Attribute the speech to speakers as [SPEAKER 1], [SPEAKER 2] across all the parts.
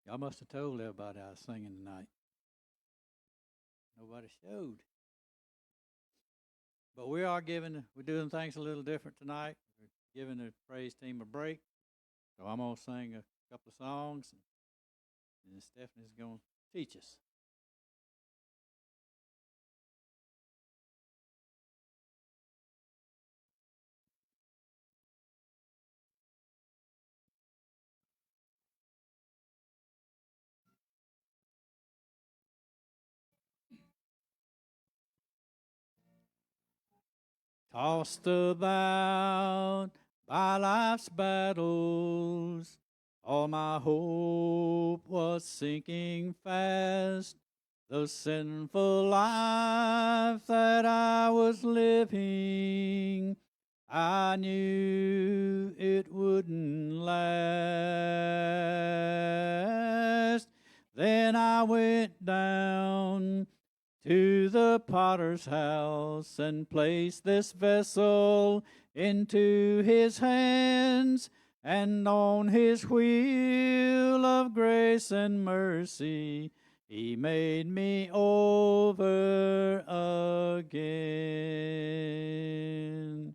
[SPEAKER 1] Y'all must have told everybody I was singing tonight. Nobody showed. But we're doing things a little different tonight. We're giving the praise team a break. So I'm going to sing a couple of songs, and then Stephanie's going to teach us. Tossed about by life's battles, all my hope was sinking fast. The sinful life that I was living, I knew it wouldn't last. Then I went down to the potter's house and place this vessel into his hands, and on his wheel of grace and mercy he made me over again.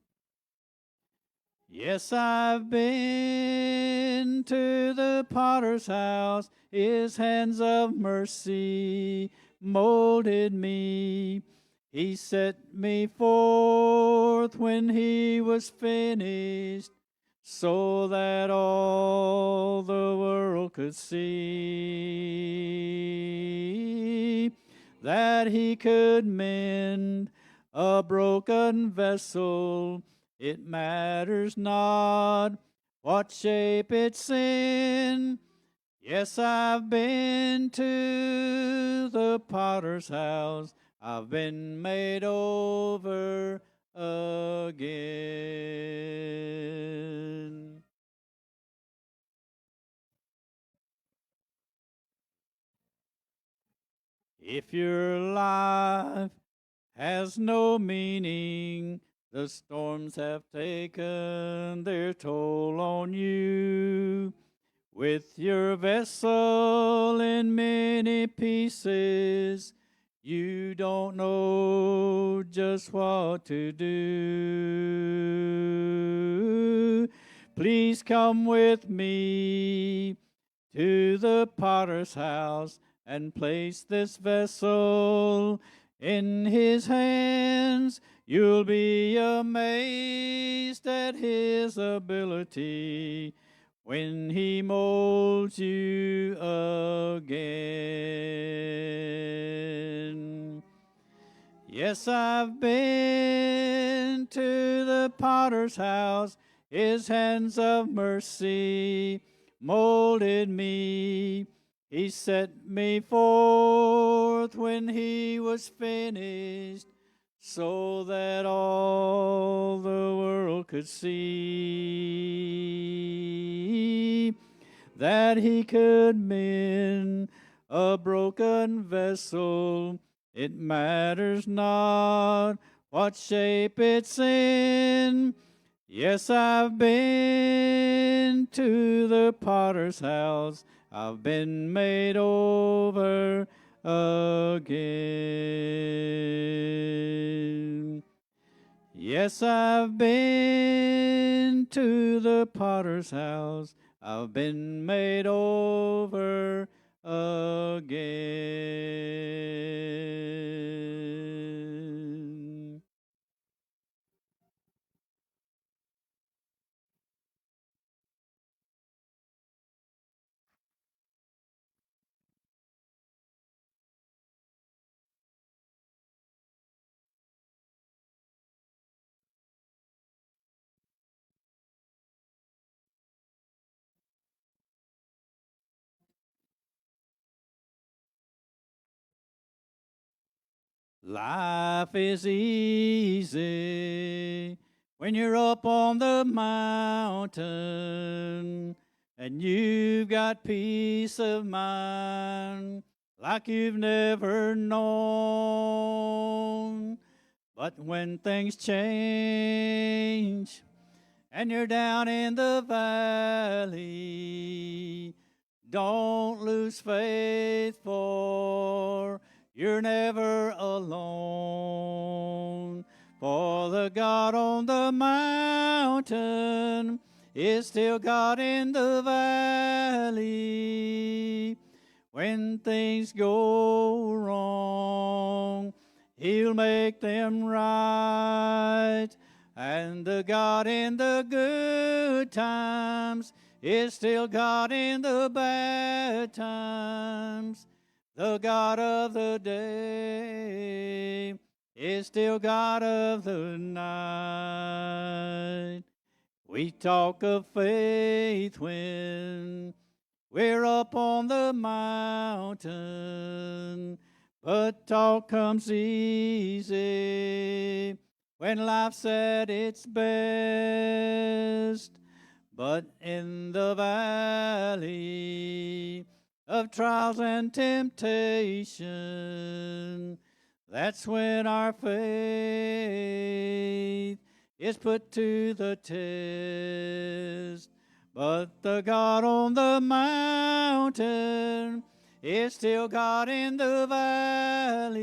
[SPEAKER 1] Yes, I've been to the potter's house, his hands of mercy molded me. He set me forth when he was finished, so that all the world could see that he could mend a broken vessel. It matters not what shape it's in. Yes, I've been to the potter's house. I've been made over again. If your life has no meaning, the storms have taken their toll on you. With your vessel in many pieces, you don't know just what to do. Please come with me to the potter's house and place this vessel in his hands. You'll be amazed at his ability when he molds you again. Yes, I've been to the potter's house. His hands of mercy molded me. He set me forth when he was finished, so that all the world could see that he could mend a broken vessel. It matters not what shape it's in. Yes, I've been to the potter's house. I've been made over again. Yes, I've been to the potter's house. I've been made over again. Life is easy when you're up on the mountain and you've got peace of mind like you've never known. But when things change and you're down in the valley, don't lose who's faithful. You're never alone. For the God on the mountain is still God in the valley. When things go wrong, He'll make them right. And the God in the good times is still God in the bad times. The God of the day is still God of the night. We talk of faith when we're up on the mountain, but talk comes easy when life's at its best. But in the valley of trials and temptation, that's when our faith is put to the test. But the God on the mountain is still God in the valley.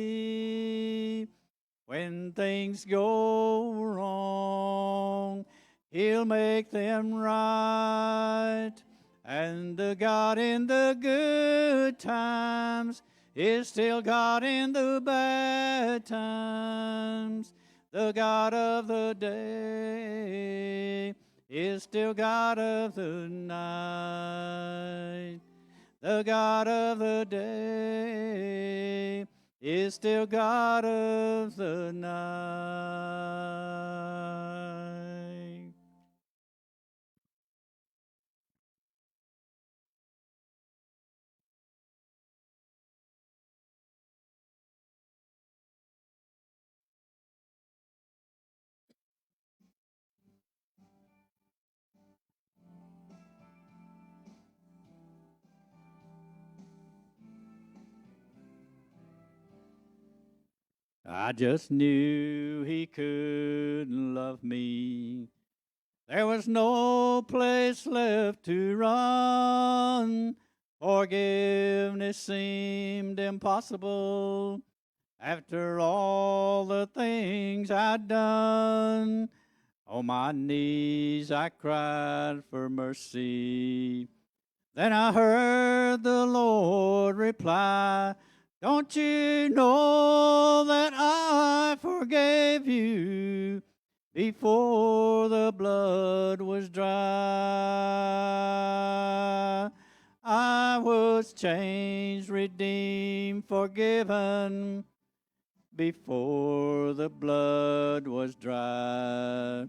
[SPEAKER 1] When things go wrong, He'll make them right. And the God in the good times is still God in the bad times. The God of the day is still God of the night. The God of the day is still God of the night. I just knew He couldn't love me. There was no place left to run. Forgiveness seemed impossible after all the things I'd done. On my knees I cried for mercy. Then I heard the Lord reply, don't you know that I forgave you before the blood was dry? I was changed, redeemed, forgiven before the blood was dry.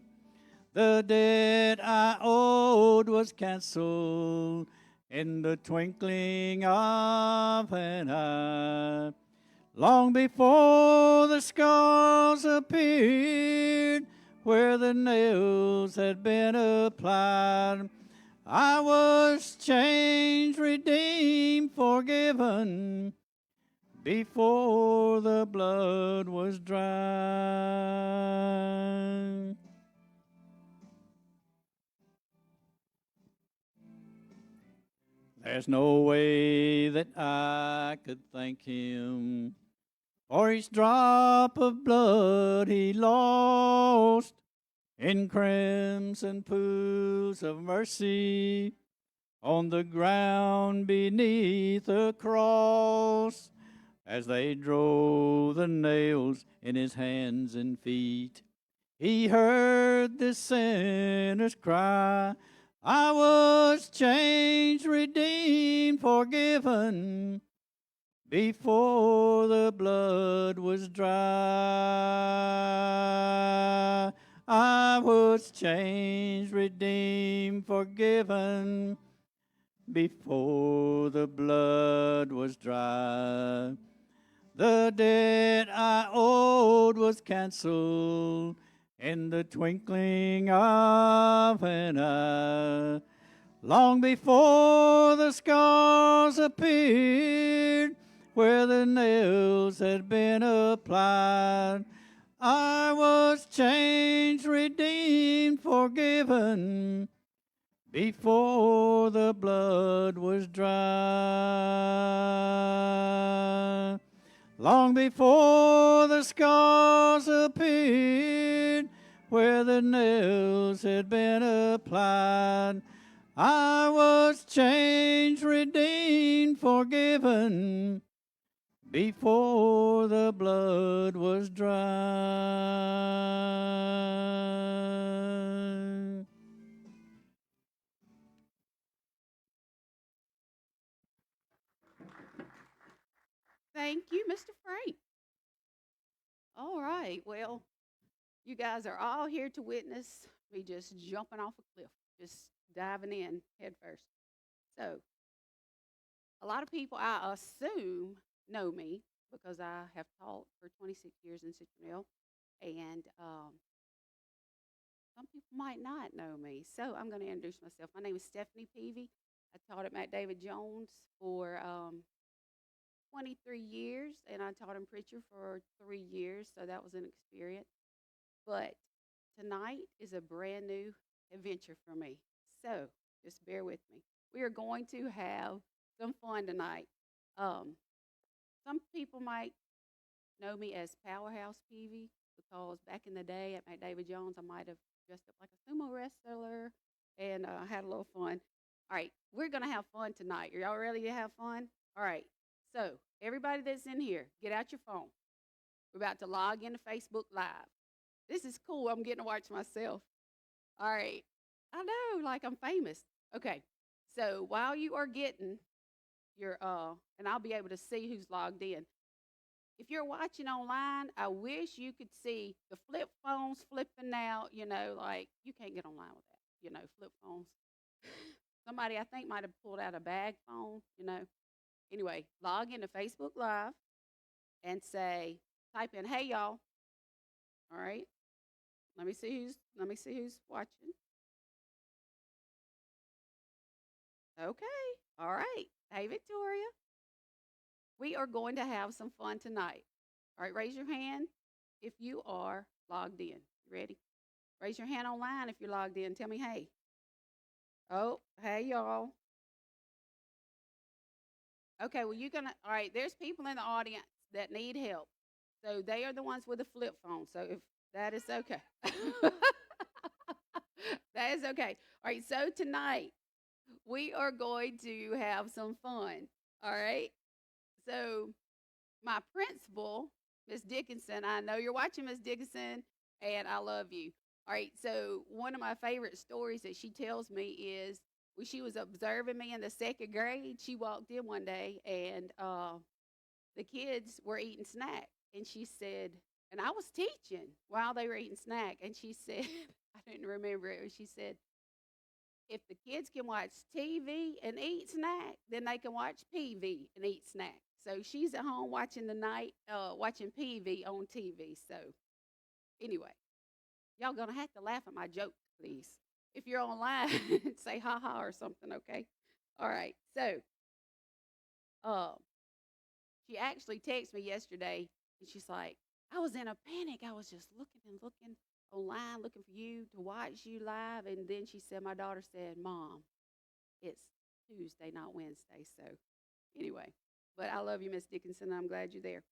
[SPEAKER 1] The debt I owed was canceled in the twinkling of an eye. Long before the scars appeared where the nails had been applied, I was changed, redeemed, forgiven before the blood was dry. There's no way that I could thank Him for each drop of blood He lost in crimson pools of mercy on the ground beneath the cross, as they drove the nails in His hands and feet. He heard the sinner's cry, I was changed, redeemed, forgiven before the blood was dry. I was changed, redeemed, forgiven before the blood was dry. The debt I owed was canceled in the twinkling of an eye. Long before the scars appeared where the nails had been applied, I was changed, redeemed, forgiven before the blood was dry, long before the scars appeared where the nails had been applied. I was changed, redeemed, forgiven before the blood was dry.
[SPEAKER 2] Thank you, Mr. Frank. All right. Well, you guys are all here to witness me just jumping off a cliff, just diving in head first. So, a lot of people, I assume, know me because I have taught for 26 years in Citronelle, and some people might not know me. So, I'm going to introduce myself. My name is Stephanie Peavy. I taught at Matt David Jones for 23 years, and I taught in Preacher for 3 years, so that was an experience. But tonight is a brand new adventure for me. So just bear with me. We are going to have some fun tonight. Um, some people might know me as Powerhouse Peavy because back in the day at McDavid Jones, I might have dressed up like a sumo wrestler and had a little fun. All right, we're going to have fun tonight. Are y'all ready to have fun? All right, so everybody that's in here, get out your phone. We're about to log into Facebook Live. This is cool. I'm getting to watch myself. All right. I know, like I'm famous. Okay. So while you are getting your and I'll be able to see who's logged in. If you're watching online, I wish you could see the flip phones flipping out, like you can't get online with that, flip phones. Somebody I think might have pulled out a bag phone. Anyway, log into Facebook Live and type in hey y'all. All right. Let me see who's watching. Okay. All right. Hey Victoria. We are going to have some fun tonight. All right, raise your hand if you are logged in. You ready? Raise your hand online if you're logged in. Tell me hey. Oh, hey y'all. Okay, well all right, there's people in the audience that need help. So they are the ones with the flip phone. So if that is okay. That is okay. All right, so tonight we are going to have some fun. All right. So my principal, Miss Dickinson, I know you're watching, Miss Dickinson, and I love you. All right, so one of my favorite stories that she tells me is when she was observing me in the second grade, she walked in one day and the kids were eating snack. And she said, and I was teaching while they were eating snack. And she said, I didn't remember it. She said, if the kids can watch TV and eat snack, then they can watch PV and eat snack. So she's at home watching watching PV on TV. So anyway, y'all gonna have to laugh at my jokes, please. If you're online, say ha ha or something, okay? All right. So, uh, she actually texted me yesterday, and she's like, "I was in a panic. I was just looking and looking online, looking for you to watch you live." And then she said, "My daughter said, Mom, it's Tuesday, not Wednesday." So anyway, but I love you, Miss Dickinson. I'm glad you're there.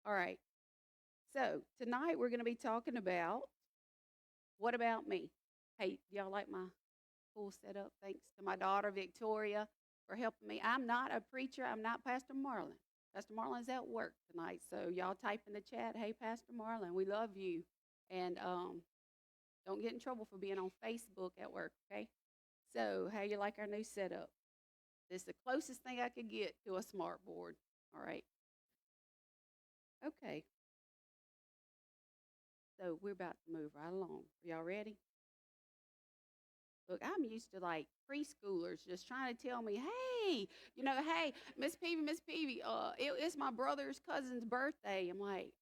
[SPEAKER 2] All right. So tonight we're going to be talking about what about me? Hey, y'all like my cool setup? Thanks to my daughter Victoria for helping me. I'm not a preacher. I'm not Pastor Marlin. Pastor Marlin's at work tonight, so y'all type in the chat, "Hey, Pastor Marlin, we love you," and don't get in trouble for being on Facebook at work. Okay. So how you like our new setup? This is the closest thing I could get to a smart board. All right. Okay. So we're about to move right along. Are y'all ready? Look, I'm used to like preschoolers just trying to tell me, hey, hey, Miss Peavy, it's my brother's cousin's birthday. I'm like,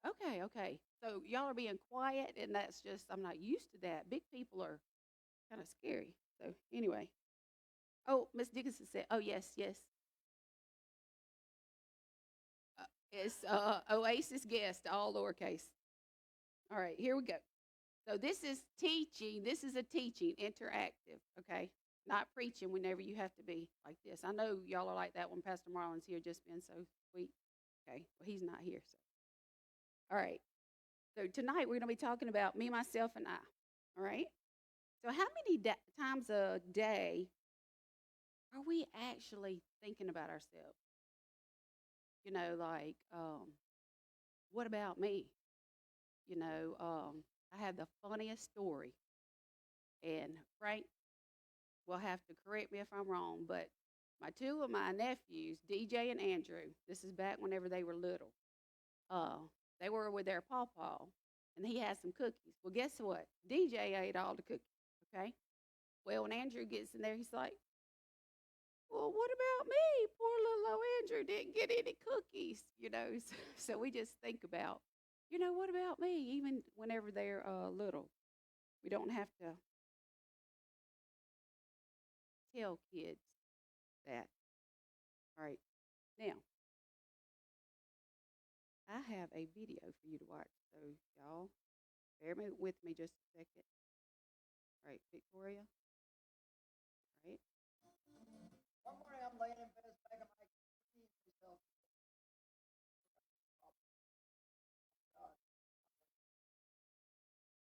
[SPEAKER 2] okay, okay. So y'all are being quiet, and that's just, I'm not used to that. Big people are kind of scary. So anyway, oh, Miss Dickinson said, oh, yes, yes. It's Oasis guest, all lowercase. All right, here we go. So this is teaching. This is a teaching interactive. Okay. not preaching whenever you have to be like this. I know y'all are like that when Pastor Marlon's here, just being so sweet. Okay, well, he's not here. So, all right. So tonight we're going to be talking about me, myself, and I. All right. So how many times a day are we actually thinking about ourselves? You know, like, what about me? You know, I have the funniest story, and Frank will have to correct me if I'm wrong, but two of my nephews, DJ and Andrew, this is back whenever they were little. Uh, they were with their pawpaw, and he had some cookies. Well, guess what? DJ ate all the cookies. Okay. Well, when Andrew gets in there, he's like, "Well, what about me? Poor little old Andrew didn't get any cookies." You know, so we just think about, what about me? Even whenever they're little, we don't have to tell kids that. All right. Now, I have a video for you to watch. So, y'all, bear with me just a second. All right, Victoria. All right.
[SPEAKER 3] One morning I'm laying in bed, begging my knees myself.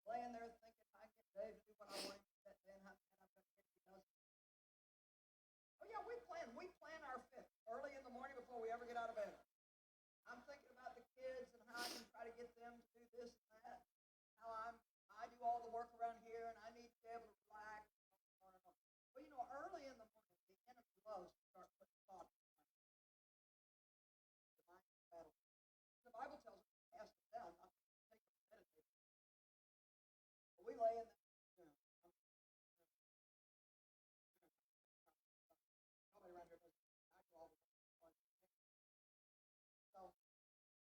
[SPEAKER 3] Laying there thinking I get Dave to do what I want him to that day and I'm going to get because oh yeah, we plan our fifth early in the morning before we ever get out of bed. I'm thinking about the kids and how I can try to get them to do this and that. How I do all the work around here and I need to be able to relax and on and on. Well, early in the morning the enemy loves to start putting thoughts in the mind battle. The Bible tells us to cast it down, not to take it and meditate. But we lay in the nobody around here does I do all the work. So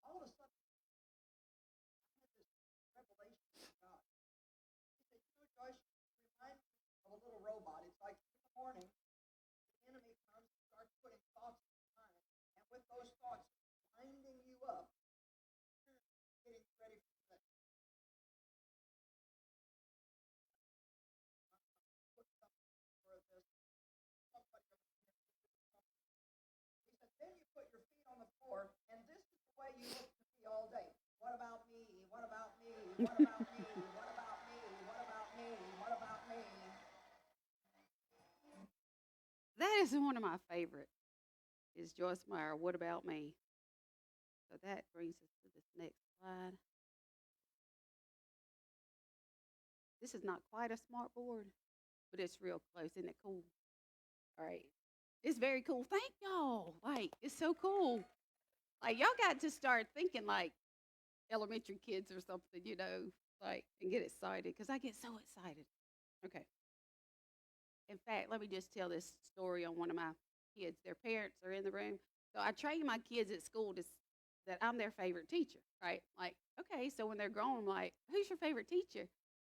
[SPEAKER 3] all of a sudden I had this revelation from God. He said, Joyce, remind me of a little robot. It's like in the morning, the enemy comes and starts putting thoughts in your mind. And with those thoughts winding you up, getting ready for the next. Put something for this. Somebody over here. He said, then you put your feet on the floor, and this is the way you look to me all day. What about me? What about me? What about me? What about me? What about me? What about me?
[SPEAKER 2] That is one of my favorites. Is Joyce Meyer, "What About Me?" So that brings us to this next slide. This is not quite a smart board, but it's real close. Isn't it cool? All right. It's very cool. Thank y'all. Like, it's so cool. Like, y'all got to start thinking like elementary kids or something, like, and get excited because I get so excited. Okay. In fact, let me just tell this story on one of my kids. Their parents are in the room. So I train my kids at school that I'm their favorite teacher, right? Like, okay, so when they're grown, I'm like, "Who's your favorite teacher?"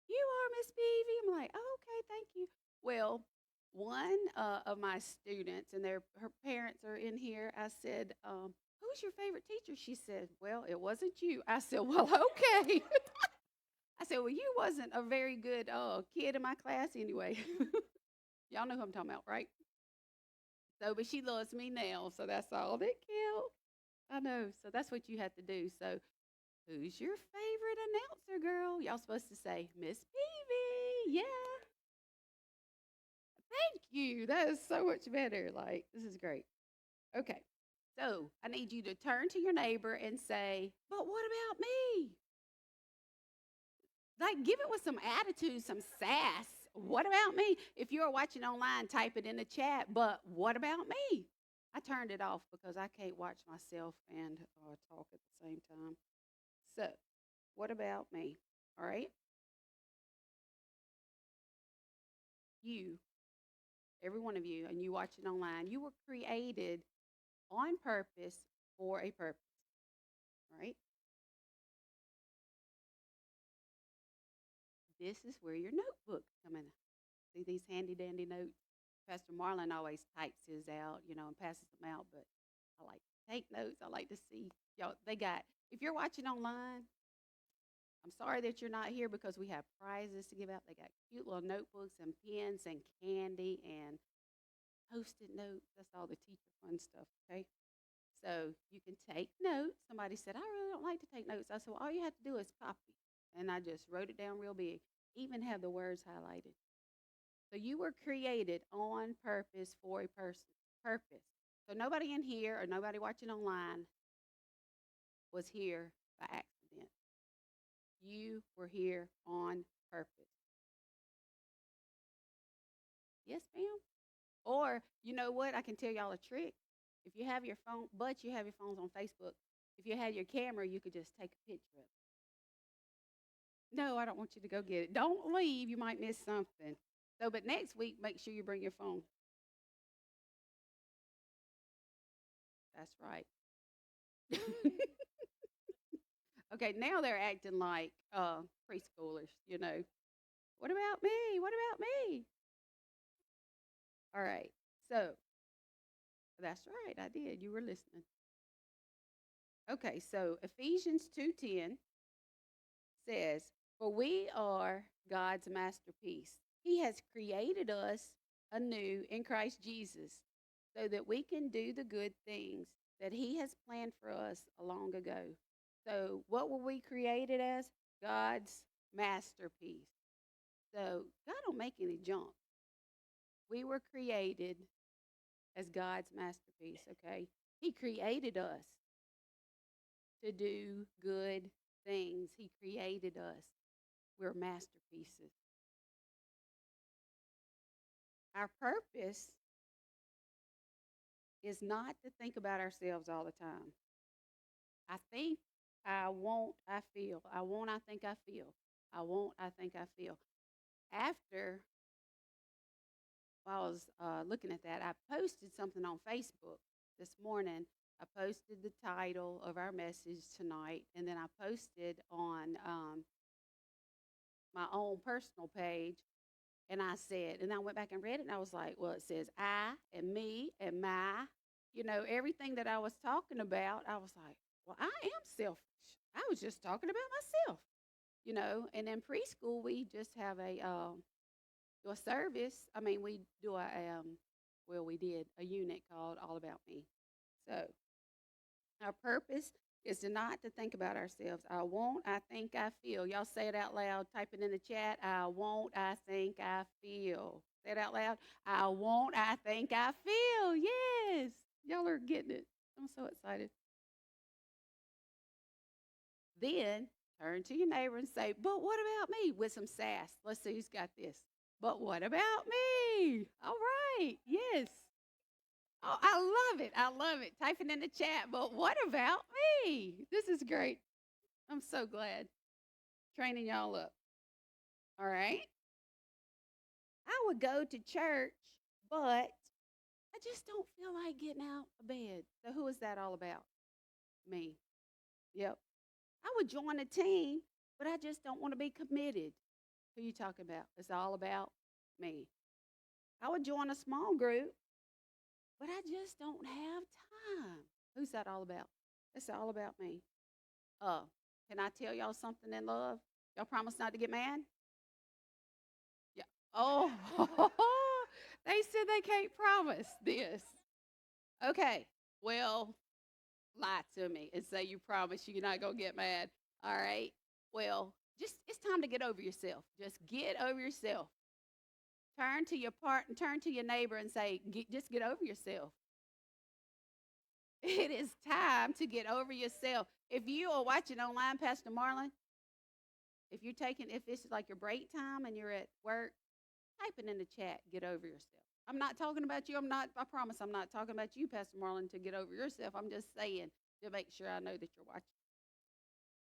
[SPEAKER 2] "You are, Miss Peavy." I'm like, "Oh, okay, thank you." Well, one of my students and her parents are in here. I said, "Who's your favorite teacher?" She said, "Well, it wasn't you." I said, "Well, okay." I said, "Well, you wasn't a very good kid in my class anyway." Y'all know who I'm talking about, right? So, but she loves me now, so that's all that counts. I know. So that's what you have to do. So, who's your favorite announcer, girl? Y'all supposed to say, "Miss Peavy." Yeah. Thank you. That is so much better. Like, this is great. Okay. So, I need you to turn to your neighbor and say, "But what about me?" Like, give it with some attitude, some sass. What about me? If you're watching online, type it in the chat. But what about me? I turned it off because I can't watch myself and talk at the same time. So, what about me? All right. You, every one of you, and you watching online, you were created on purpose for a purpose. All right. This is where your notebooks come in. See these handy dandy notes? Pastor Marlon always types his out, and passes them out, but I like to take notes. I like to see y'all. If you're watching online, I'm sorry that you're not here because we have prizes to give out. They got cute little notebooks and pens and candy and Post-it notes. That's all the teacher fun stuff, okay? So you can take notes. Somebody said, I really don't like to take notes. I said, well, all you have to do is copy. And I just wrote it down real big, even have the words highlighted. So you were created on purpose for a purpose. So nobody in here or nobody watching online was here by accident. You were here on purpose. Yes, ma'am. Or, you know what? I can tell y'all a trick. If you have your phone, but you have your phones on Facebook, if you had your camera, you could just take a picture of it. No, I don't want you to go get it. Don't leave. You might miss something. So, but next week, make sure you bring your phone. That's right. Okay, now they're acting like preschoolers, you know. What about me? What about me? All right. So, that's right. I did. You were listening. Okay, so Ephesians 2:10 says, "For we are God's masterpiece. He has created us anew in Christ Jesus so that we can do the good things that he has planned for us long ago." So, what were we created as? God's masterpiece. So, God don't make any junk. We were created as God's masterpiece, okay? He created us to do good things. He created us. We're masterpieces. Our purpose is not to think about ourselves all the time. I think, I won't, I feel. I won't, I think, I feel. I won't, I think, I feel. After while I was looking at that, I posted something on Facebook this morning. I posted the title of our message tonight, and then I posted on my own personal page, and I said, and I went back and read it, and I was like, well, it says I and me and my, you know, everything that I was talking about. I was like, well, I am selfish. I was just talking about myself, you know. And in preschool, we just have do a service. I mean, we do well, we did a unit called All About Me. So our purpose is to not to think about ourselves. I won't, I think, I feel. Y'all say it out loud. Type it in the chat. I won't, I think, I feel. Say it out loud. I won't, I think, I feel. Yes. Y'all are getting it. I'm so excited. Then turn to your neighbor and say, but what about me? With some sass. Let's see who's got this. But what about me? All right. Yes. Oh, I love it. I love it. Type it in the chat. But what about me? This is great. I'm so glad. Training y'all up. All right. I would go to church, but I just don't feel like getting out of bed. So who is that all about? Me. Yep. I would join a team, but I just don't want to be committed. Who you talking about? It's all about me. I would join a small group, but I just don't have time. Who's that all about? It's all about me. Can I tell y'all something in love? Y'all promise not to get mad? Yeah. Oh, they said they can't promise this. Okay. Well, lie to me and say you promise you're not gonna get mad. All right. Well, just it's time to get over yourself. Just get over yourself. Turn to your turn to your neighbor and say, just get over yourself. It is time to get over yourself. If you are watching online, Pastor Marlon, if this is like your break time and you're at work, type it in the chat, get over yourself. I'm not talking about you. I promise I'm not talking about you, Pastor Marlon, to get over yourself. I'm just saying to make sure I know that you're watching.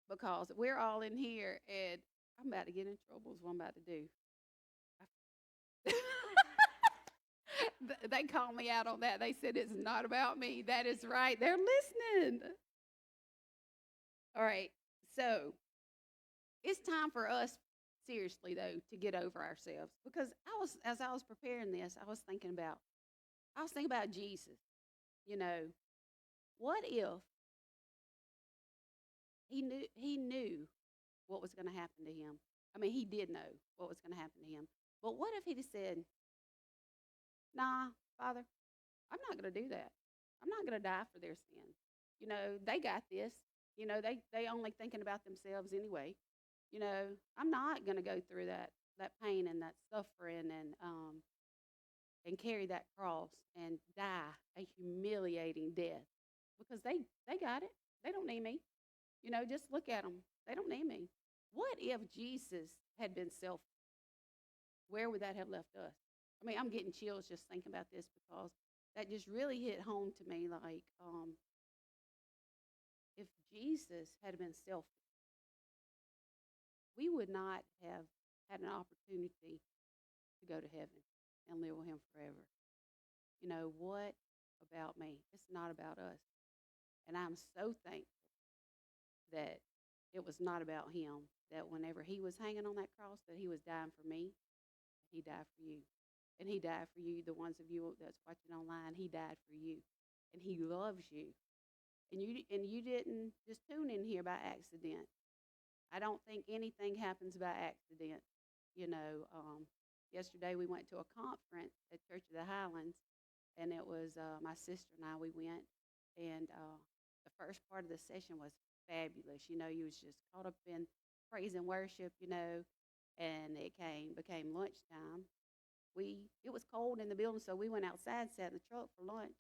[SPEAKER 2] Because we're all in here and I'm about to get in trouble is what I'm about to do. They called me out on that. They said it's not about me. That is right. They're listening. All right. So it's time for us, seriously though, to get over ourselves. Because as I was preparing this, I was thinking about Jesus. You know, what if he knew what was going to happen to him. I mean, he did know what was going to happen to him. But what if he'd have said, nah, Father, I'm not going to do that. I'm not going to die for their sins. You know, they got this. You know, they only thinking about themselves anyway. You know, I'm not going to go through that pain and that suffering and carry that cross and die a humiliating death because they got it. They don't need me. You know, just look at them. They don't need me. What if Jesus had been selfish? Where would that have left us? I mean, I'm getting chills just thinking about this because that just really hit home to me. Like, if Jesus had been selfish, we would not have had an opportunity to go to heaven and live with him forever. You know, what about me? It's not about us. And I'm so thankful that it was not about him, that whenever he was hanging on that cross, that he was dying for me, he died for you. And he died for you, the ones of you that's watching online, he died for you. And he loves you. And you didn't just tune in here by accident. I don't think anything happens by accident. You know, yesterday we went to a conference at Church of the Highlands, and it was my sister and I, we went, and the first part of the session was fabulous. You know, you was just caught up in praise and worship, you know, and it became lunchtime. It was cold in the building, so we went outside, sat in the truck for lunch.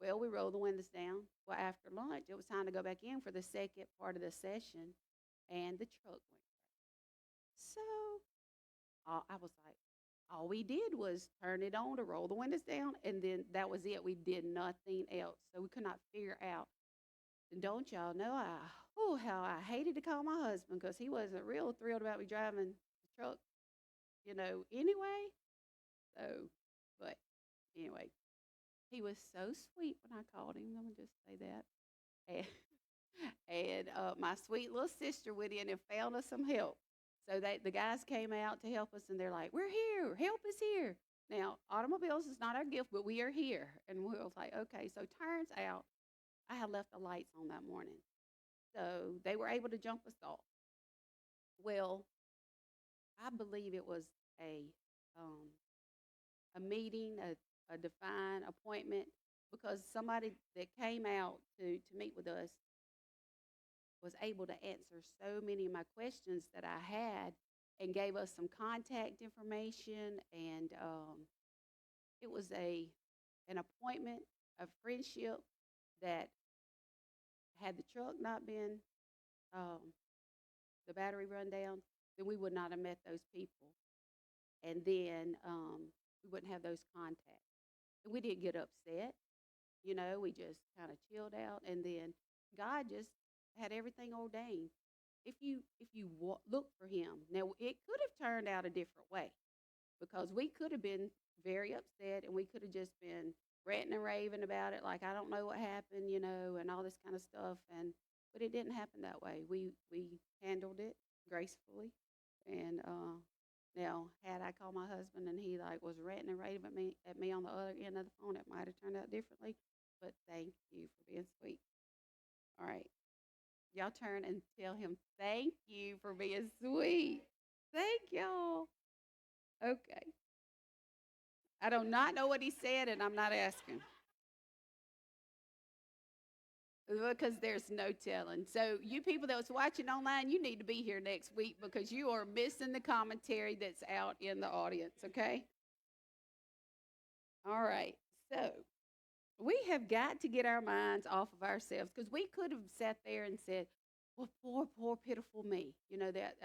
[SPEAKER 2] Well, we rolled the windows down. Well, after lunch, it was time to go back in for the second part of the session, and the truck went. So I was like, all we did was turn it on to roll the windows down, and then that was it. We did nothing else. So we could not figure out. And don't y'all know how I hated to call my husband because he wasn't real thrilled about me driving the truck, you know, anyway. So, but anyway, he was so sweet when I called him. I'm going to just say that. And my sweet little sister went in and found us some help. So the guys came out to help us, and they're like, we're here. Help is here. Now, automobiles is not our gift, but we are here. And we was like, okay. So turns out I had left the lights on that morning. So they were able to jump us off. Well, I believe it was a meeting, a divine appointment, because somebody that came out to meet with us was able to answer so many of my questions that I had and gave us some contact information. And it was an appointment, a friendship that had the truck not been, the battery run down, then we would not have met those people. And then we wouldn't have those contacts. And we didn't get upset. You know, we just kind of chilled out. And then God just had everything ordained. If you look for him, now it could have turned out a different way because we could have been very upset and we could have just been ranting and raving about it, like I don't know what happened, you know, and all this kind of stuff. But it didn't happen that way. We handled it gracefully, and now had I called my husband and he like was ranting and raving at me on the other end of the phone, it might have turned out differently. But thank you for being sweet. All right. Y'all turn and tell him thank you for being sweet. Thank y'all. Okay. I do not know what he said, and I'm not asking because there's no telling. So you people that was watching online, you need to be here next week because you are missing the commentary that's out in the audience, okay? All right. So we have got to get our minds off of ourselves because we could have sat there and said, well, poor, pitiful me. You know, that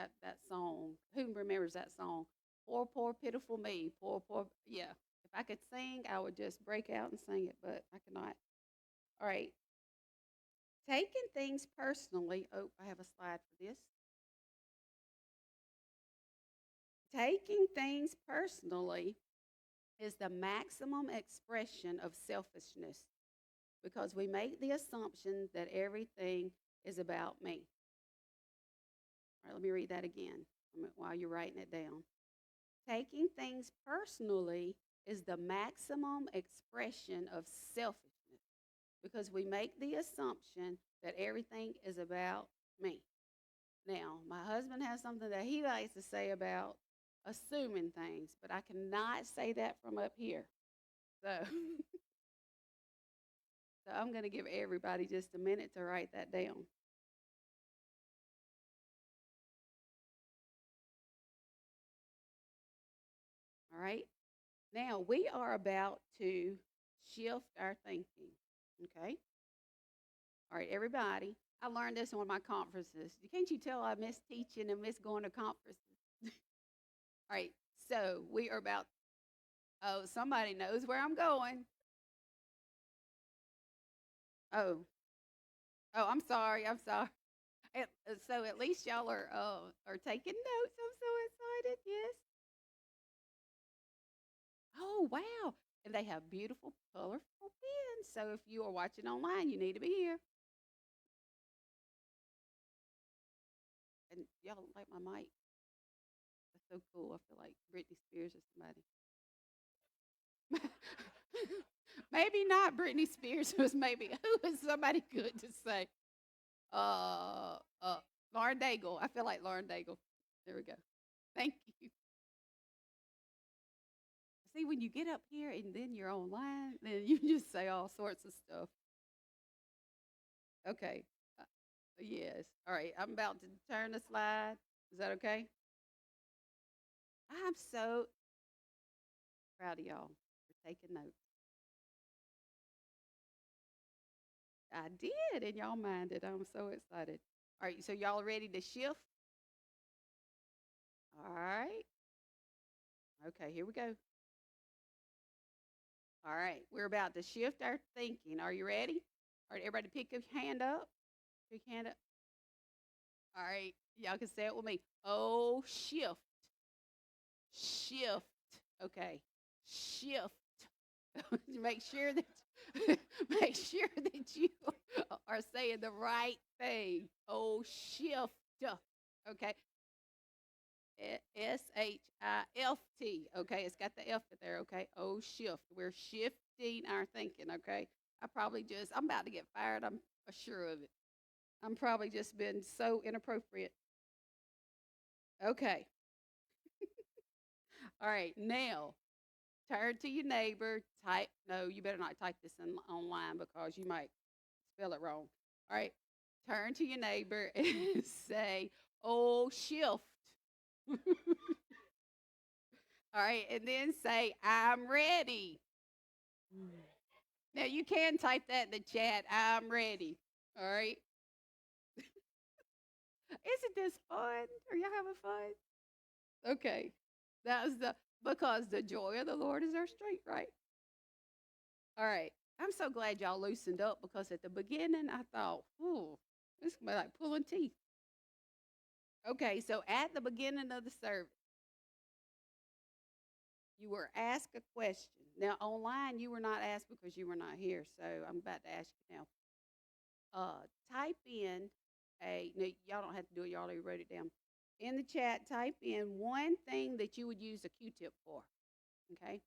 [SPEAKER 2] song. Who remembers that song? Poor, pitiful me. Poor. Yeah. If I could sing, I would just break out and sing it, but I cannot. All right. Taking things personally. Oh, I have a slide for this. Taking things personally is the maximum expression of selfishness because we make the assumption that everything is about me. All right, let me read that again while you're writing it down. Taking things personally is the maximum expression of selfishness because we make the assumption that everything is about me. Now, my husband has something that he likes to say about assuming things, but I cannot say that from up here. So, so I'm going to give everybody just a minute to write that down. All right. Now, we are about to shift our thinking. Okay. All right, everybody. I learned this on one of my conferences. Can't you tell I miss teaching and miss going to conferences? All right. So we are about, oh, somebody knows where I'm going. Oh, oh, I'm sorry. I'm sorry. So at least y'all are taking notes. I'm so excited. Yes. Oh, wow. And they have beautiful, colorful pens. So if you are watching online, you need to be here. And y'all like my mic? That's so cool. I feel like Britney Spears or somebody. Maybe not Britney Spears. It was maybe who is somebody good to say? Uh, uh, Lauren Daigle. I feel like Lauren Daigle. There we go. Thank you. See, when you get up here and then you're online, then you just say all sorts of stuff. Okay. Uh, yes. All right. I'm about to turn the slide. Is that okay? I'm so proud of y'all for taking notes. I did, and y'all minded. I'm so excited. All right. So y'all ready to shift? All right. Okay. Here we go. All right. We're about to shift our thinking. Are you ready? All right. Everybody pick a hand up. Pick your hand up. All right. Y'all can say it with me. Oh, shift. Shift. Okay. Shift. make sure that make sure that you are saying the right thing. Oh, shift. Okay. SHIFT. Okay, it's got the F in there. Okay. Oh, shift. We're shifting our thinking. Okay. I'm about to get fired. I'm sure of it. I'm probably just been so inappropriate. Okay. All right. Now, turn to your neighbor. No, you better not type this online because you might spell it wrong. All right. Turn to your neighbor and say, oh, shift. All right. And then say, I'm ready. Now, you can type that in the chat. I'm ready. All right. Isn't this fun? Are y'all having fun? Okay. Because the joy of the Lord is our strength, right? All right. I'm so glad y'all loosened up because at the beginning I thought, ooh, this is like pulling teeth. Okay, so at the beginning of the service, you were asked a question. Now, online, you were not asked because you were not here, so I'm about to ask you now. Type in no, y'all don't have to do it, y'all already wrote it down. In the chat, type in one thing that you would use a Q-tip for, okay?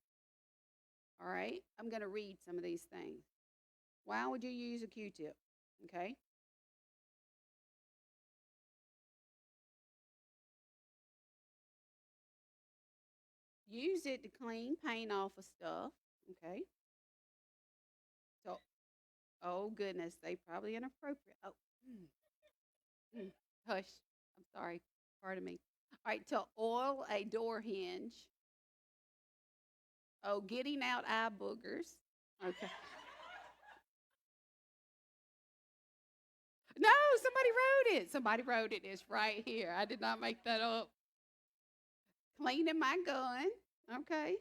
[SPEAKER 2] All right, I'm going to read some of these things. Why would you use a Q-tip, okay? Use it to clean paint off of stuff, okay? So, oh goodness, they probably inappropriate. Oh, hush. I'm sorry. Pardon me. All right, to oil a door hinge. Oh, getting out eye boogers. Okay. No, somebody wrote it. Somebody wrote it. It's right here. I did not make that up. Cleaning my gun. Okay.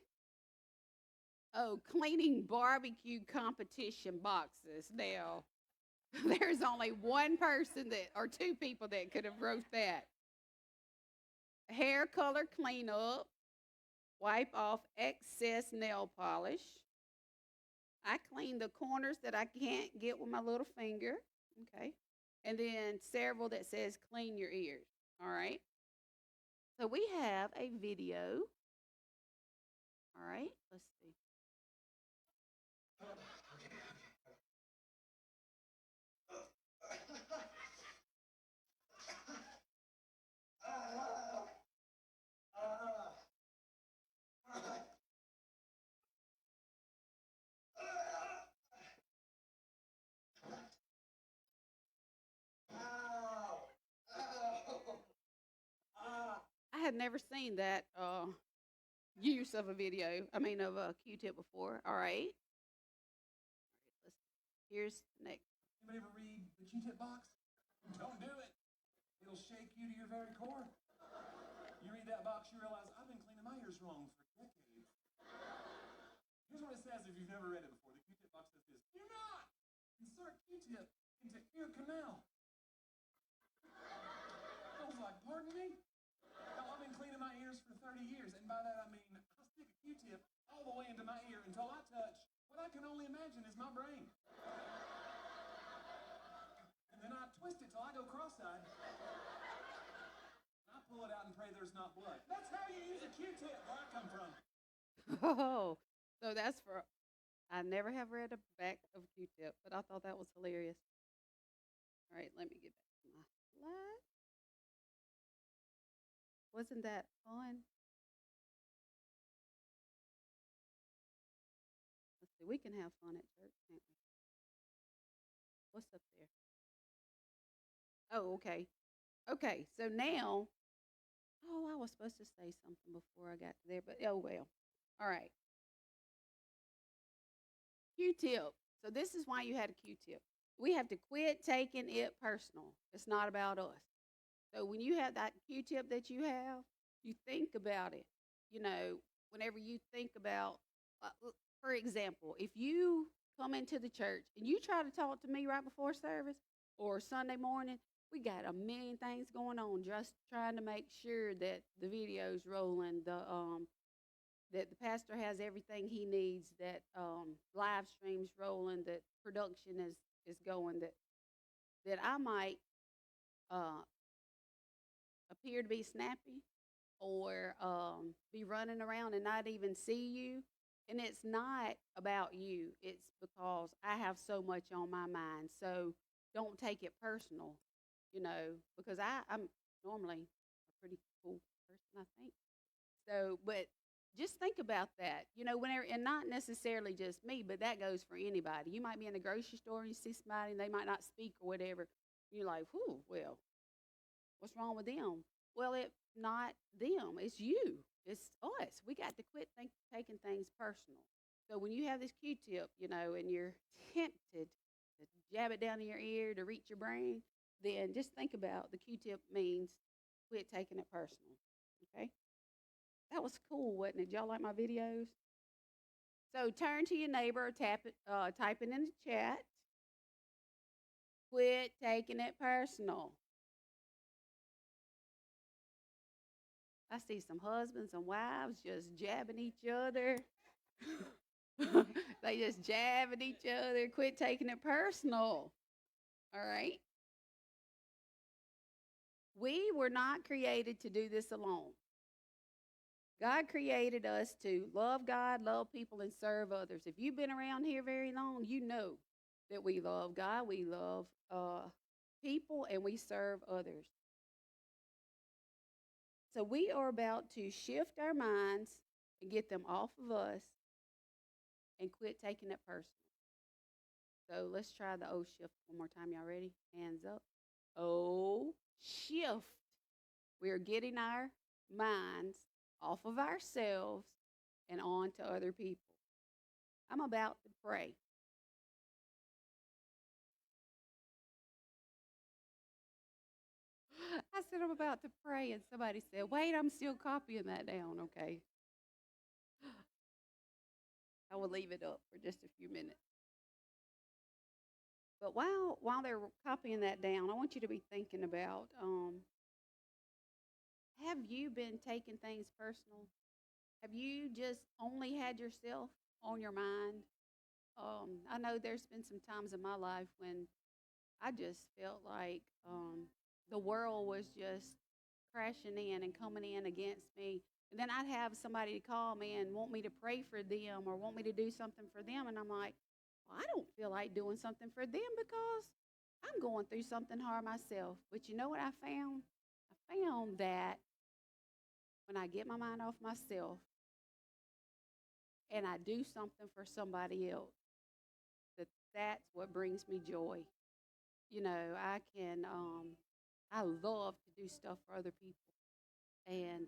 [SPEAKER 2] Oh, cleaning barbecue competition boxes. Now, there's only one person or two people that could have wrote that. Hair color cleanup. Wipe off excess nail polish. I clean the corners that I can't get with my little finger. Okay. And then several that says clean your ears. All right. So we have a video. All right. Let's see. never seen that use of a video. I mean, of a Q-tip before. All right. Let's. Here's the next.
[SPEAKER 4] Anybody ever read the Q-tip box? Don't do it. It'll shake you to your very core. You read that box, you realize I've been cleaning my ears wrong for decades. Here's what it says if you've never read it before. The Q-tip box says this: do not insert Q-tip into ear canal. I was like, pardon me? No, I've been cleaning my ears for 30 years, and by that I mean I stick a Q-tip all the way into my ear until I touch what I can only imagine is my brain. And then I twist it till I go cross-eyed. And I pull it out and pray there's not blood. That's how you use a Q-tip where I come from.
[SPEAKER 2] Oh, so that's for. I never have read a back of a Q-tip, but I thought that was hilarious. All right, let me get back to my slide. Wasn't that fun? Let's see. We can have fun at church, can't we? What's up there? Oh, okay. Okay, so now, oh, I was supposed to say something before I got to there, but oh well. All right. Q-tip. So this is why you had a Q-tip. We have to quit taking it personal. It's not about us. So when you have that Q-tip that you have, you think about it. You know, whenever you think about, for example, if you come into the church and you try to talk to me right before service or Sunday morning, we got a million things going on, just trying to make sure that the video's rolling, that the pastor has everything he needs, that live streams rolling, that production is going, that I might appear to be snappy or be running around and not even see you. And it's not about you. It's because I have so much on my mind. So don't take it personal, you know, because I'm normally a pretty cool person, I think. So, but just think about that, you know, whenever, and not necessarily just me, but that goes for anybody. You might be in a grocery store and you see somebody and they might not speak or whatever. You're like, whew, well, what's wrong with them? Well, it's not them. It's you. It's us. We got to quit taking things personal. So when you have this Q-tip, you know, and you're tempted to jab it down in your ear to reach your brain, then just think about the Q-tip means quit taking it personal. Okay? That was cool, wasn't it? Y'all like my videos? So turn to your neighbor or type it in the chat. Quit taking it personal. I see some husbands and wives just jabbing each other. They just jabbing each other. Quit taking it personal. All right? We were not created to do this alone. God created us to love God, love people, and serve others. If you've been around here very long, you know that we love God, we love people, and we serve others. So we are about to shift our minds and get them off of us and quit taking it personal. So let's try the O shift one more time. Y'all ready? Hands up. O shift. We are getting our minds off of ourselves and on to other people. I'm about to pray. I said I'm about to pray, and somebody said, wait, I'm still copying that down. Okay. I will leave it up for just a few minutes. But while they're copying that down, I want you to be thinking about, have you been taking things personal? Have you just only had yourself on your mind? I know there's been some times in my life when I just felt like the world was just crashing in and coming in against me. And then I'd have somebody to call me and want me to pray for them or want me to do something for them. And I'm like, well, I don't feel like doing something for them because I'm going through something hard myself. But you know what I found? I found that when I get my mind off myself and I do something for somebody else, that's what brings me joy. You know, I love to do stuff for other people. and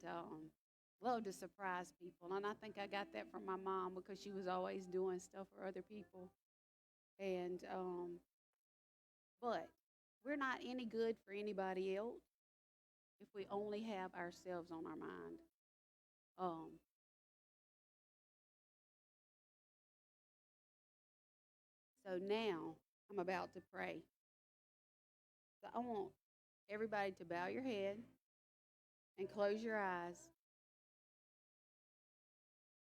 [SPEAKER 2] love to surprise people. And I think I got that from my mom because she was always doing stuff for other people. And but we're not any good for anybody else if we only have ourselves on our mind. Um, so now I'm about to pray. So I want everybody to bow your head and close your eyes.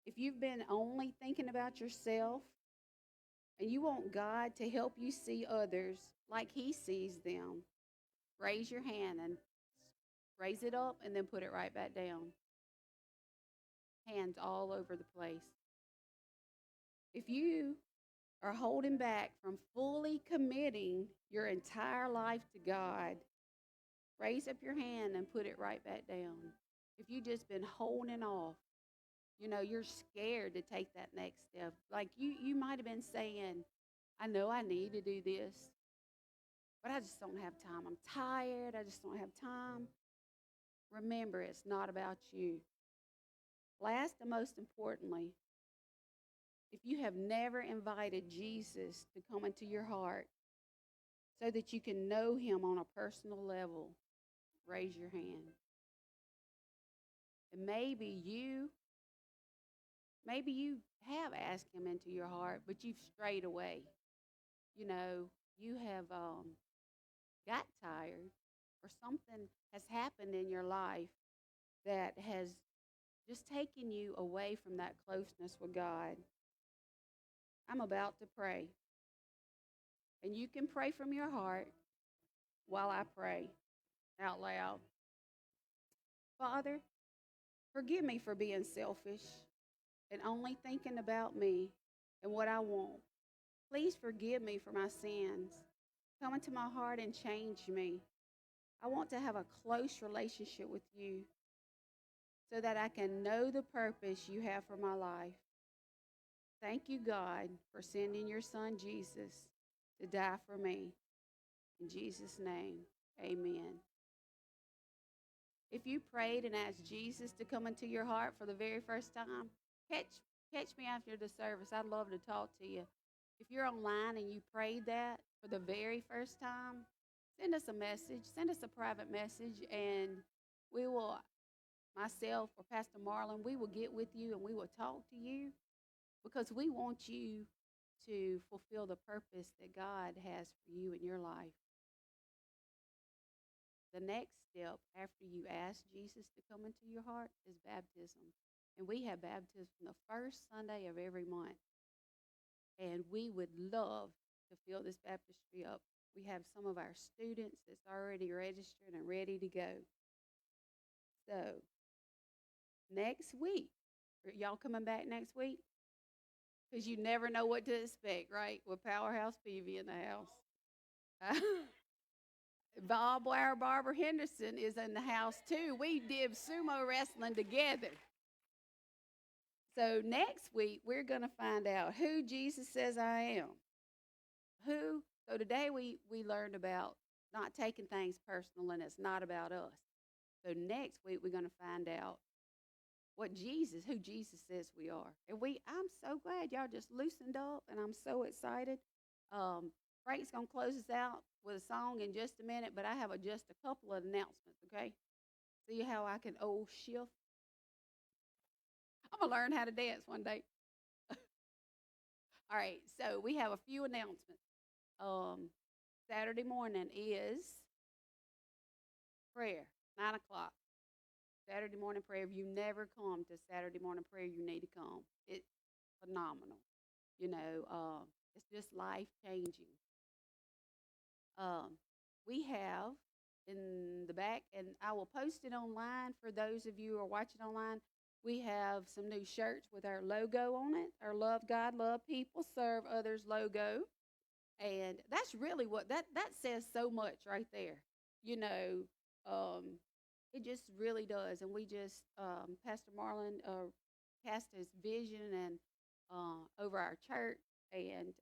[SPEAKER 2] If you've been only thinking about yourself and you want God to help you see others like He sees them, raise your hand and raise it up and then put it right back down. Hands all over the place. If you are holding back from fully committing your entire life to God, raise up your hand and put it right back down. If you've just been holding off, you're scared to take that next step. Like you might have been saying, I know I need to do this, but I just don't have time. I'm tired. I just don't have time. Remember, it's not about you. Last and most importantly, if you have never invited Jesus to come into your heart so that you can know Him on a personal level, raise your hand. And maybe you have asked Him into your heart, but you've strayed away. You have got tired, or something has happened in your life that has just taken you away from that closeness with God. I'm about to pray. And you can pray from your heart while I pray out loud. Father, forgive me for being selfish and only thinking about me and what I want. Please forgive me for my sins. Come into my heart and change me. I want to have a close relationship with you so that I can know the purpose you have for my life. Thank you, God, for sending your Son, Jesus, to die for me. In Jesus' name, amen. If you prayed and asked Jesus to come into your heart for the very first time, catch me after the service. I'd love to talk to you. If you're online and you prayed that for the very first time, send us a message. Send us a private message, and we will, myself or Pastor Marlon, we will get with you and we will talk to you because we want you to fulfill the purpose that God has for you in your life. The next step after you ask Jesus to come into your heart is baptism. And we have baptism the first Sunday of every month. And we would love to fill this baptistry up. We have some of our students that's already registered and ready to go. So, next week, are y'all coming back next week? Because you never know what to expect, right? With Powerhouse PV in the house. Bob Wire, Barbara Henderson is in the house too. We did sumo wrestling together. So next week, we're going to find out who Jesus says I am. So today we learned about not taking things personal, and it's not about us. So next week, we're going to find out who Jesus says we are. And I'm so glad y'all just loosened up, and I'm so excited. Frank's going to close us out with a song in just a minute, but I have just a couple of announcements, okay? See how I can shift? I'm going to learn how to dance one day. All right, so we have a few announcements. Saturday morning is prayer, 9 o'clock. Saturday morning prayer. If you never come to Saturday morning prayer, you need to come. It's phenomenal. It's just life-changing. We have in the back, and I will post it online for those of you who are watching online. We have some new shirts with our logo on it, our Love God, Love People, Serve Others logo. And that's really what that says so much right there. It just really does. And we just, Pastor Marlon cast his vision and over our church. And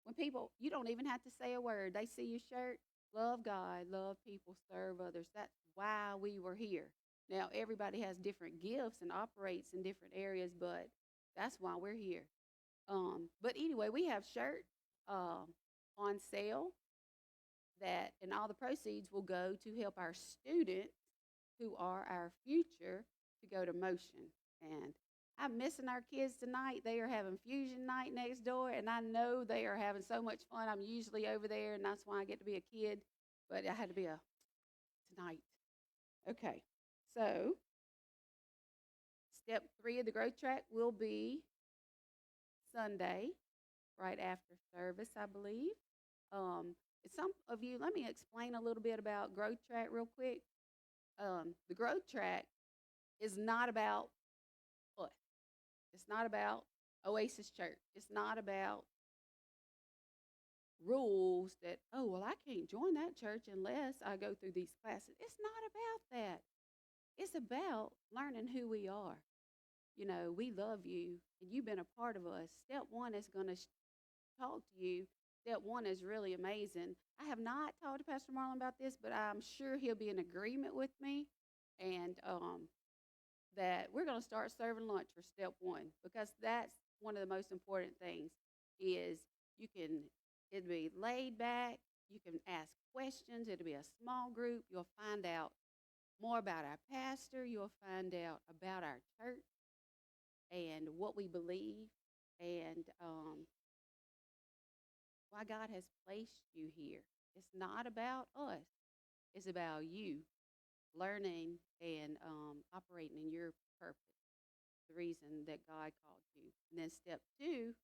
[SPEAKER 2] when people, you don't even have to say a word. They see your shirt, love God, love people, serve others. That's why we were here. Now, everybody has different gifts and operates in different areas, but that's why we're here. But anyway, we have shirts on sale that, and all the proceeds will go to help our students who are our future to go to Motion. And I'm missing our kids tonight. They are having fusion night next door, and I know they are having so much fun. I'm usually over there, and that's why I get to be a kid, but I had to be a tonight. Okay, so step 3 of the growth track will be Sunday, right after service, I believe. Some of you, let me explain a little bit about growth track real quick. The growth track is not about us. It's not about Oasis Church. It's not about rules that, oh, well, I can't join that church unless I go through these classes. It's not about that. It's about learning who we are. You know, we love you, and you've been a part of us. Step 1 is going to talk to you. Step 1 is really amazing. I have not talked to Pastor Marlon about this, but I'm sure he'll be in agreement with me, and that we're going to start serving lunch for step 1, because that's one of the most important things. Is it'll be laid back. You can ask questions. It'll be a small group. You'll find out more about our pastor. You'll find out about our church and what we believe, and why God has placed you here. It's not about us. It's about you learning and operating in your purpose, the reason that God called you. And then step 2,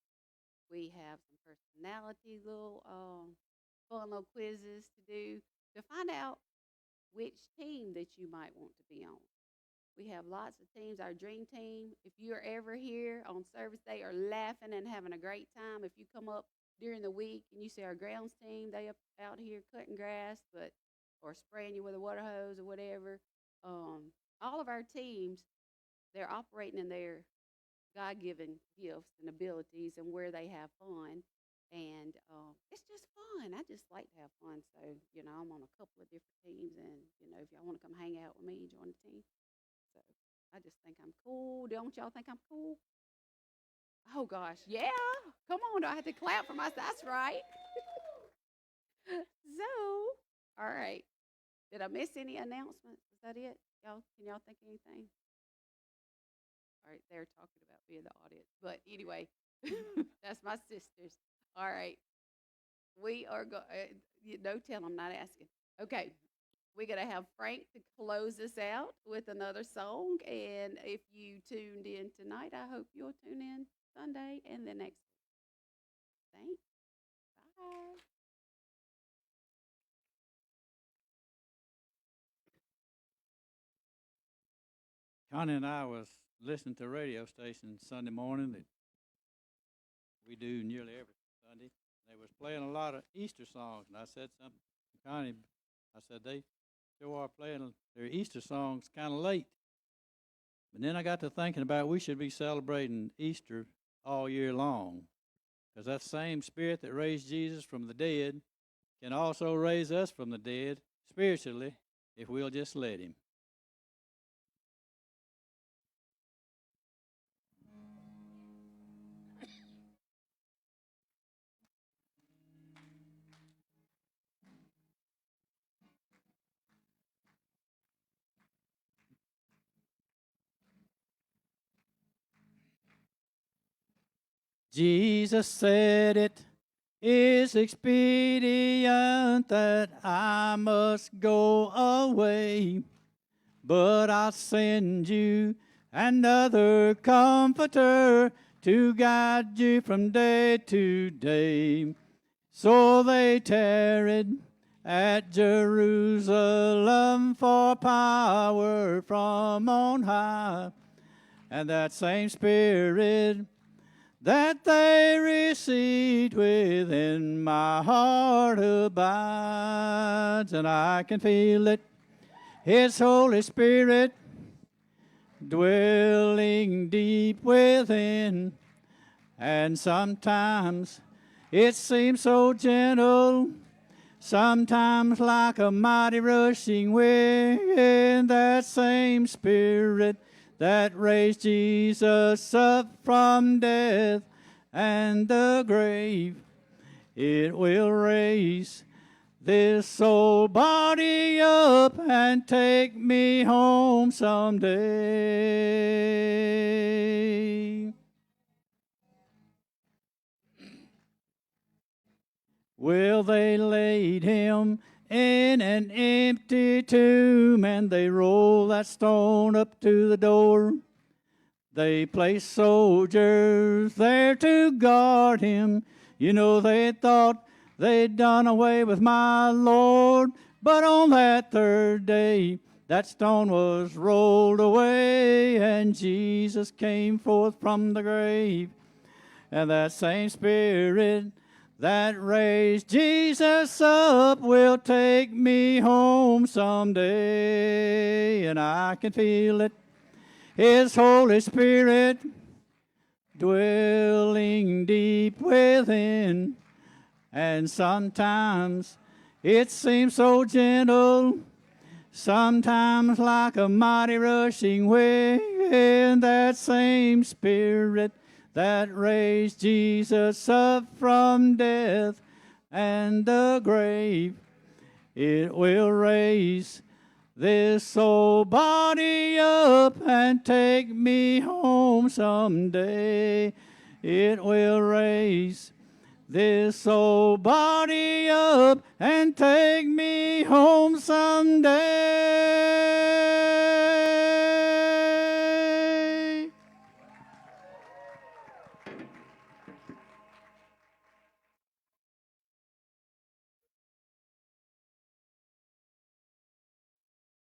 [SPEAKER 2] we have some personality little fun little quizzes to do to find out which team that you might want to be on. We have lots of teams. Our dream team, if you're ever here on service day, are laughing and having a great time. If you come up during the week and you see our grounds team, they up out here cutting grass, or spraying you with a water hose or whatever. All of our teams, they're operating in their God-given gifts and abilities and where they have fun. And it's just fun. I just like to have fun. So, I'm on a couple of different teams. And, if y'all want to come hang out with me, join the team. So I just think I'm cool. Don't y'all think I'm cool? Oh, gosh. Yeah. Come on. I have to clap for myself. That's right. So, all right. Did I miss any announcements? Is that it? Can y'all think of anything? All right, they're talking about being the audience. But anyway, that's my sisters. All right. We are going, no tell, I'm not asking. Okay. We're going to have Frank to close us out with another song. And if you tuned in tonight, I hope you'll tune in Sunday and the next week. Thanks. Bye.
[SPEAKER 1] Connie and I was listening to a radio station Sunday morning that we do nearly every Sunday. They was playing a lot of Easter songs, and I said something to Connie. I said, they sure are playing their Easter songs kind of late. But then I got to thinking about we should be celebrating Easter all year long, because that same spirit that raised Jesus from the dead can also raise us from the dead spiritually if we'll just let him. Jesus said it is expedient that I must go away, but I'll send you another comforter to guide you from day to day. So they tarried at Jerusalem for power from on high, and that same Spirit that they received within my heart abides, and I can feel it, His Holy Spirit dwelling deep within. And sometimes it seems so gentle, Sometimes like a mighty rushing wind, that same Spirit that raised Jesus up from death and the grave, it will raise this old body up and take me home someday. Well, they laid him in an empty tomb, and they rolled that stone up to the door. They placed soldiers there to guard him. You know, they thought they'd done away with my Lord. But on that third day, that stone was rolled away, and Jesus came forth from the grave. And that same Spirit that raised Jesus up will take me home someday, and I can feel it, His Holy Spirit dwelling deep within. And sometimes it seems so gentle, sometimes like a mighty rushing wind, that same Spirit that raised Jesus up from death and the grave, it will raise this old body up and take me home someday. It will raise this old body up and take me home someday.